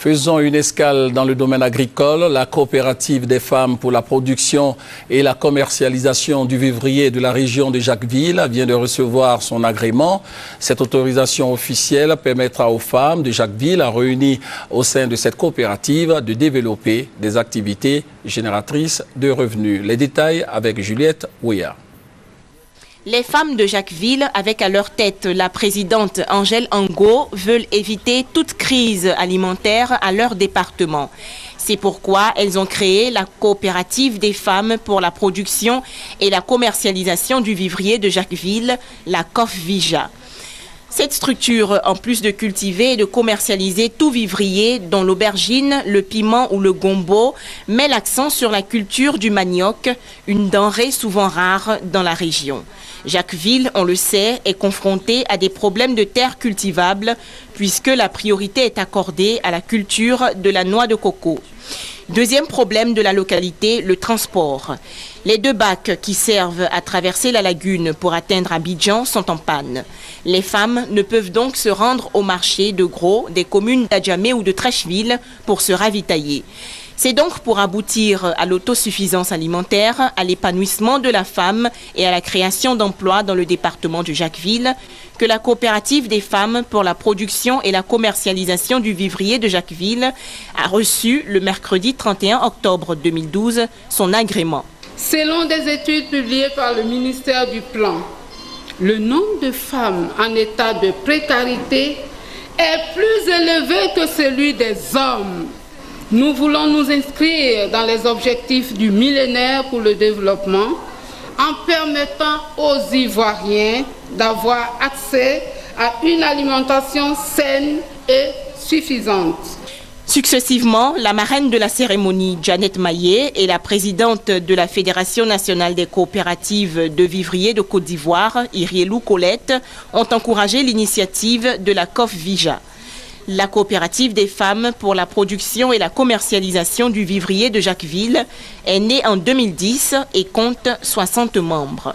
Faisons une escale dans le domaine agricole. La coopérative des femmes pour la production et la commercialisation du vivrier de la région de Jacquesville vient de recevoir son agrément. Cette autorisation officielle permettra aux femmes de Jacquesville, réunies au sein de cette coopérative, de développer des activités génératrices de revenus. Les détails avec Juliette Ouya. Les femmes de Jacquesville, avec à leur tête la présidente Angèle Angot, veulent éviter toute crise alimentaire à leur département. C'est pourquoi elles ont créé la coopérative des femmes pour la production et la commercialisation du vivrier de Jacquesville, la COF-VIJA. Cette structure, en plus de cultiver et de commercialiser tout vivrier, dont l'aubergine, le piment ou le gombo, met l'accent sur la culture du manioc, une denrée souvent rare dans la région. Jacquesville, on le sait, est confrontée à des problèmes de terres cultivables puisque la priorité est accordée à la culture de la noix de coco. Deuxième problème de la localité, le transport. Les 2 bacs qui servent à traverser la lagune pour atteindre Abidjan sont en panne. Les femmes ne peuvent donc se rendre au marché de Gros des communes d'Adjamé ou de Trècheville pour se ravitailler. C'est donc pour aboutir à l'autosuffisance alimentaire, à l'épanouissement de la femme et à la création d'emplois dans le département de Jacquesville que la coopérative des femmes pour la production et la commercialisation du vivrier de Jacquesville a reçu le mercredi 31 octobre 2012 son agrément. Selon des études publiées par le ministère du Plan, le nombre de femmes en état de précarité est plus élevé que celui des hommes. Nous voulons nous inscrire dans les objectifs du millénaire pour le développement en permettant aux Ivoiriens d'avoir accès à une alimentation saine et suffisante. Successivement, la marraine de la cérémonie, Janet Maillet, et la présidente de la Fédération nationale des coopératives de vivriers de Côte d'Ivoire, Irielou Colette, ont encouragé l'initiative de la COF-VIJA. La coopérative des femmes pour la production et la commercialisation du vivrier de Jacquesville est née en 2010 et compte 60 membres.